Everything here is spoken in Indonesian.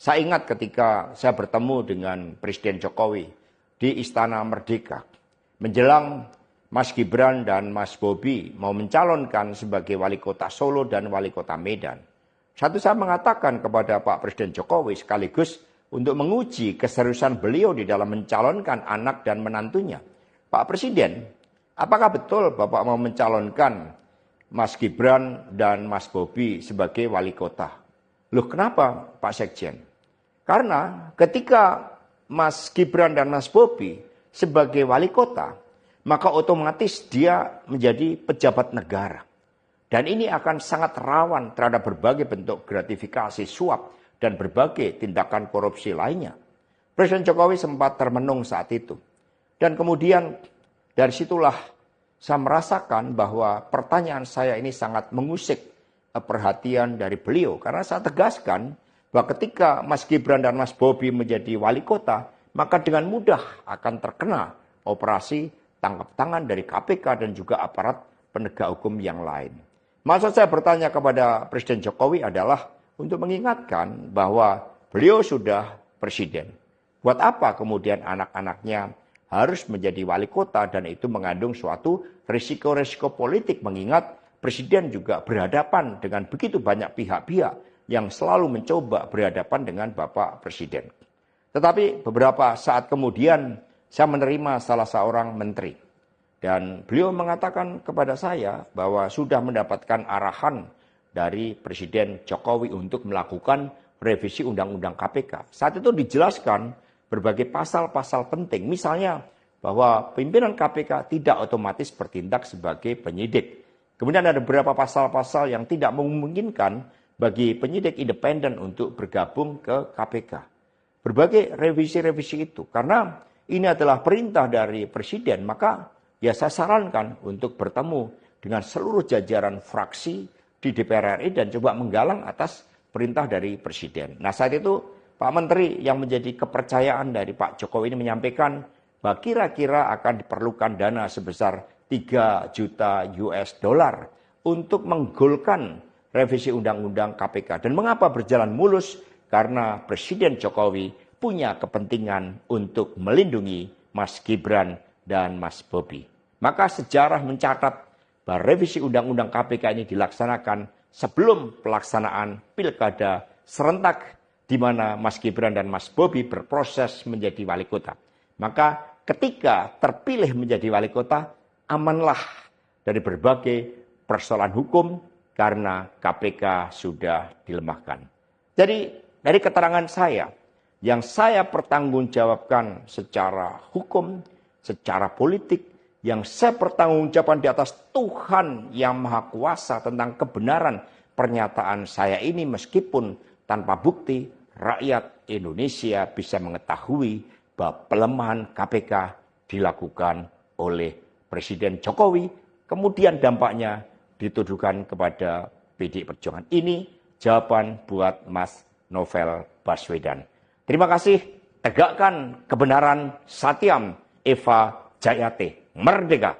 Saya ingat ketika saya bertemu dengan Presiden Jokowi di Istana Merdeka. Menjelang Mas Gibran dan Mas Bobi mau mencalonkan sebagai wali kota Solo dan wali kota Medan. Satu saya mengatakan kepada Pak Presiden Jokowi sekaligus untuk menguji keseriusan beliau di dalam mencalonkan anak dan menantunya. Pak Presiden, apakah betul Bapak mau mencalonkan Mas Gibran dan Mas Bobi sebagai wali kota? Loh kenapa Pak Sekjen? Karena ketika Mas Gibran dan Mas Bobi sebagai wali kota, maka otomatis dia menjadi pejabat negara. Dan ini akan sangat rawan terhadap berbagai bentuk gratifikasi, suap, dan berbagai tindakan korupsi lainnya. Presiden Jokowi sempat termenung saat itu. Dan kemudian dari situlah saya merasakan bahwa pertanyaan saya ini sangat mengusik perhatian dari beliau. Karena saya tegaskan bahwa ketika Mas Gibran dan Mas Bobi menjadi wali kota, maka dengan mudah akan terkena operasi tangkap tangan dari KPK dan juga aparat penegak hukum yang lain. Maksud saya bertanya kepada Presiden Jokowi adalah untuk mengingatkan bahwa beliau sudah presiden. Buat apa kemudian anak-anaknya harus menjadi wali kota dan itu mengandung suatu risiko-risiko politik mengingat presiden juga berhadapan dengan begitu banyak pihak-pihak yang selalu mencoba berhadapan dengan Bapak Presiden. Tetapi beberapa saat kemudian saya menerima salah seorang menteri. Dan beliau mengatakan kepada saya bahwa sudah mendapatkan arahan dari Presiden Jokowi untuk melakukan revisi Undang-Undang KPK. Saat itu dijelaskan berbagai pasal-pasal penting. Misalnya bahwa pimpinan KPK tidak otomatis bertindak sebagai penyidik. Kemudian ada beberapa pasal-pasal yang tidak memungkinkan bagi penyidik independen untuk bergabung ke KPK. Berbagai revisi-revisi itu. Karena ini adalah perintah dari Presiden, maka ya saya sarankan untuk bertemu dengan seluruh jajaran fraksi di DPR RI dan coba menggalang atas perintah dari Presiden. Nah saat itu Pak Menteri yang menjadi kepercayaan dari Pak Jokowi ini menyampaikan bahwa kira-kira akan diperlukan dana sebesar 3 juta US dollar untuk menggolkan revisi Undang-Undang KPK. Dan mengapa berjalan mulus? Karena Presiden Jokowi punya kepentingan untuk melindungi Mas Gibran dan Mas Bobi. Maka sejarah mencatat bahwa revisi Undang-Undang KPK ini dilaksanakan sebelum pelaksanaan pilkada serentak di mana Mas Gibran dan Mas Bobi berproses menjadi wali kota. Maka ketika terpilih menjadi wali kota, amanlah dari berbagai persoalan hukum karena KPK sudah dilemahkan. Jadi dari keterangan saya, yang saya pertanggungjawabkan secara hukum, secara politik, yang saya pertanggungjawabkan di atas Tuhan yang Maha Kuasa tentang kebenaran pernyataan saya ini meskipun tanpa bukti, rakyat Indonesia bisa mengetahui bahwa pelemahan KPK dilakukan oleh Presiden Jokowi, kemudian dampaknya dituduhkan kepada PDI Perjuangan. Ini jawaban buat Mas Novel Baswedan. Terima kasih, tegakkan kebenaran, Satyam, Eva Jayate, merdeka.